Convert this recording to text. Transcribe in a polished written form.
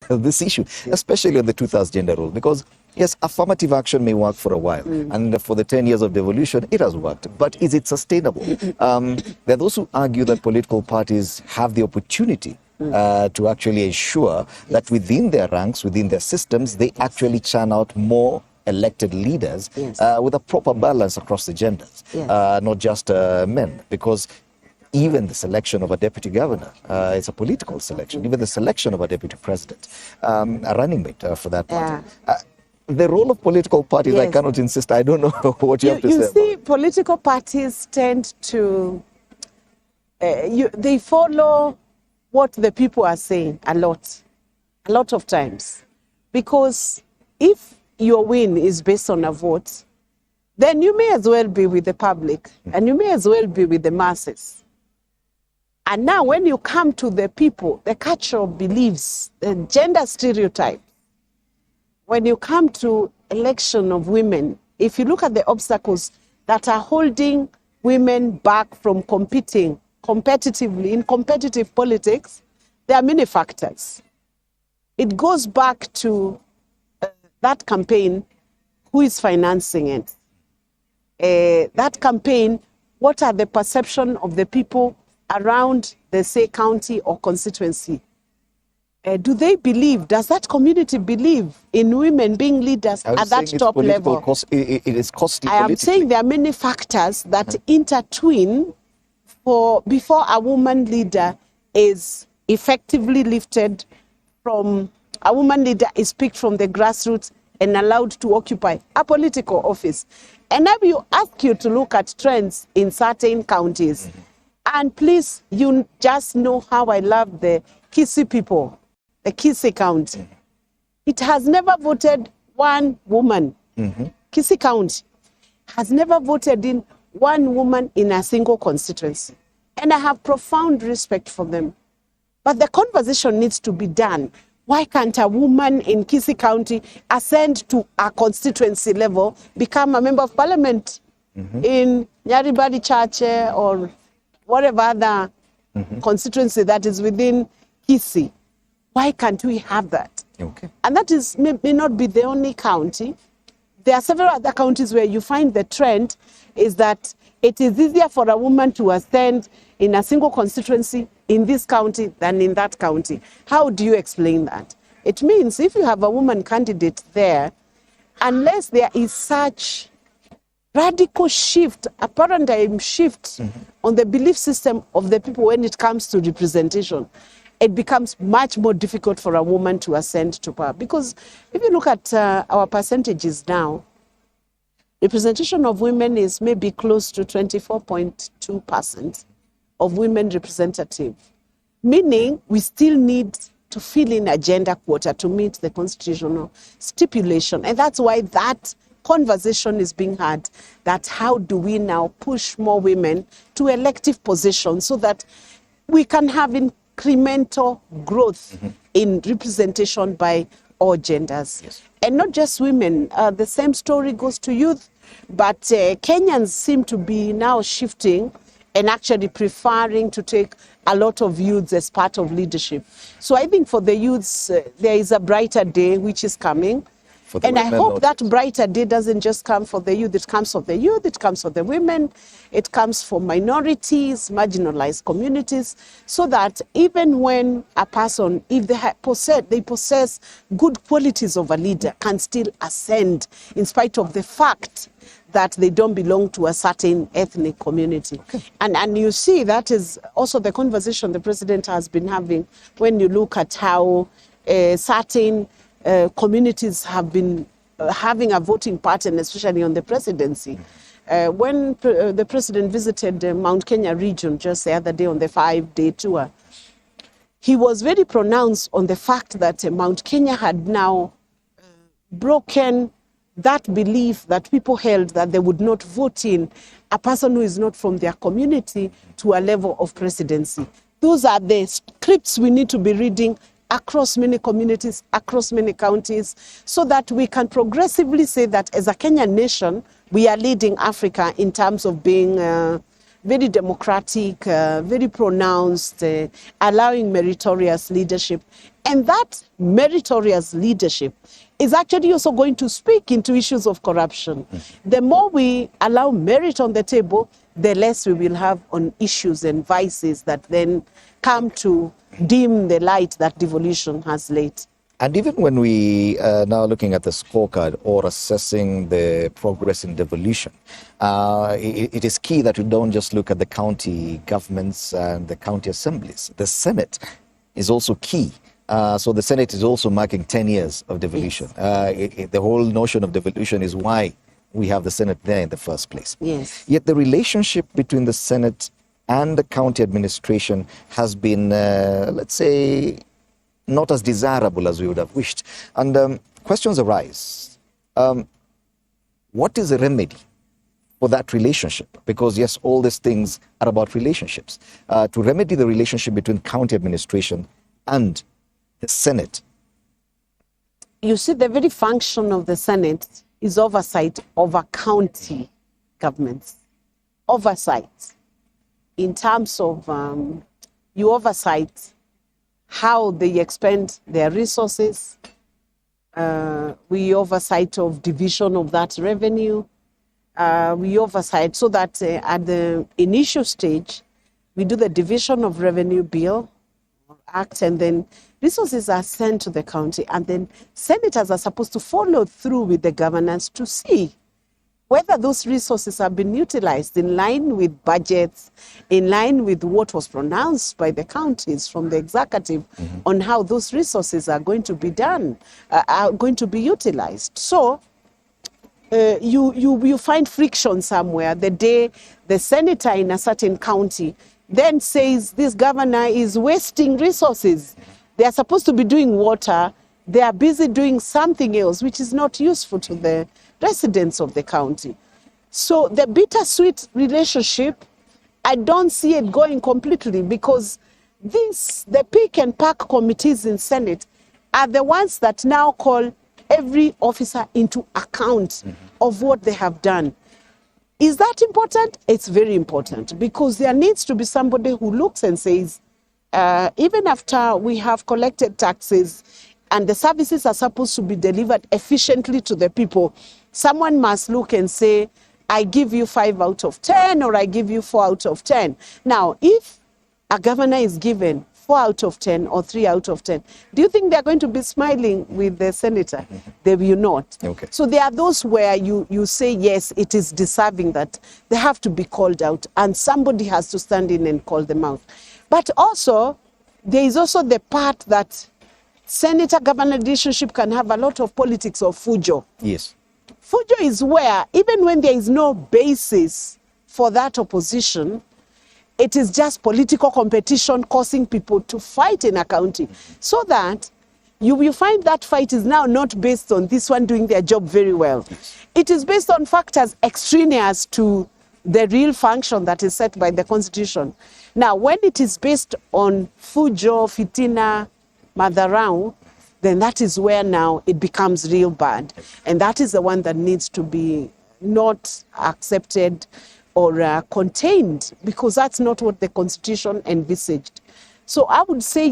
this issue, especially on the two-thirds gender rule, because yes, affirmative action may work for a while, and for the 10 years of devolution, it has worked. But is it sustainable? There are those who argue that political parties have the opportunity to actually ensure that within their ranks, within their systems, they actually churn out more elected leaders with a proper balance across the genders, not just men, because even the selection of a deputy governor is a political selection. Even the selection of a deputy president, a running mate for that matter. The role of political parties, I cannot insist. I don't know what you have to say. You see, political parties tend to, they follow what the people are saying a lot of times. Because if your win is based on a vote, then you may as well be with the public and you may as well be with the masses. And now when you come to the people, the cultural beliefs, the gender stereotype, when you come to election of women, if you look at the obstacles that are holding women back from competing competitively in competitive politics, there are many factors. It goes back to that campaign, who is financing it? That campaign, what are the perception of the people around the, say, county or constituency? Do they believe, does that community believe in women being leaders at that top level? It is costly. I am saying there are many factors that intertwine before a woman leader is effectively lifted from, a woman leader is picked from the grassroots and allowed to occupy a political office. And I will ask you to look at trends in certain counties. And please, you just know how I love the Kisii people. The Kisii County. It has never voted one woman. Kisii County has never voted in one woman in a single constituency. And I have profound respect for them. But the conversation needs to be done. Why can't a woman in Kisii County ascend to a constituency level, become a member of parliament in Nyaribari Church or whatever other constituency that is within Kisii? Why can't we have that? And that may not be the only county. There are several other counties where you find the trend is that it is easier for a woman to ascend in a single constituency in this county than in that county. How do you explain that? It means if you have a woman candidate there, unless there is such radical shift, a paradigm shift on the belief system of the people when it comes to representation, it becomes much more difficult for a woman to ascend to power. Because if you look at our percentages now, representation of women is maybe close to 24.2% of women representative, meaning we still need to fill in a gender quota to meet the constitutional stipulation. And that's why that conversation is being had, that how do we now push more women to elective positions so that we can have incremental growth in representation by all genders. And not just women. The same story goes to youth, but Kenyans seem to be now shifting and actually preferring to take a lot of youths as part of leadership. So I think for the youths, there is a brighter day which is coming. And I hope that brighter day doesn't just come for the youth. It comes for the youth, it comes for the women, it comes for minorities, marginalized communities, so that even when a person, if they possess good qualities of a leader, can still ascend in spite of the fact that they don't belong to a certain ethnic community. And you see that is also the conversation the president has been having when you look at how certain communities have been having a voting pattern, especially on the presidency. When the president visited the Mount Kenya region just the other day on the 5-day tour, he was very pronounced on the fact that Mount Kenya had now broken that belief that people held that they would not vote in a person who is not from their community to a level of presidency. Those are the scripts we need to be reading across many communities, across many counties, so that we can progressively say that as a Kenyan nation, we are leading Africa in terms of being very democratic, very pronounced, allowing meritorious leadership. And that meritorious leadership is actually also going to speak into issues of corruption. The more we allow merit on the table, the less we will have on issues and vices that then come to dim the light that devolution has lit. And even when we are now looking at the scorecard or assessing the progress in devolution, it is key that we don't just look at the county governments and the county assemblies. The Senate is also key. So the Senate is also marking 10 years of devolution. Yes. The whole notion of devolution is why we have the Senate there in the first place. Yes. Yet the relationship between the Senate and the county administration has been, let's say, not as desirable as we would have wished. And questions arise. What is the remedy for that relationship? Because yes, all these things are about relationships. To remedy the relationship between county administration and the Senate. You see, the very function of the Senate is oversight over county governments. Oversight in terms of you oversight how they expend their resources. We oversight of division of that revenue. We oversight so that at the initial stage, we do the division of revenue bill, act, and then resources are sent to the county, and then senators are supposed to follow through with the governance to see whether those resources have been utilized in line with budgets, in line with what was pronounced by the counties from the executive on how those resources are going to be done, are going to be utilized. So you find friction somewhere the day the senator in a certain county then says this governor is wasting resources. They are supposed to be doing water. They are busy doing something else, which is not useful to the residents of the county. So the bittersweet relationship, I don't see it going completely, because the pick and pack committees in Senate are the ones that now call every officer into account of what they have done. Is that important? It's very important, because there needs to be somebody who looks and says, even after we have collected taxes and the services are supposed to be delivered efficiently to the people, someone must look and say, I give you 5 out of 10, or I give you 4 out of 10. Now, if a governor is given 4 out of 10 or 3 out of 10, do you think they're going to be smiling with the senator? They will not. Okay. So there are those where you say, yes, it is deserving that they have to be called out, and somebody has to stand in and call them out. But also, there is also the part that senator-governor relationship can have a lot of politics of fujo. Yes. Fujo is where, even when there is no basis for that opposition, it is just political competition causing people to fight in a county. So that you will find that fight is now not based on this one doing their job very well. It is based on factors extraneous to the real function that is set by the Constitution. Now, when it is based on fujo, fitina, madharau, then that is where now it becomes real bad. And that is the one that needs to be not accepted or contained, because that's not what the Constitution envisaged. So I would say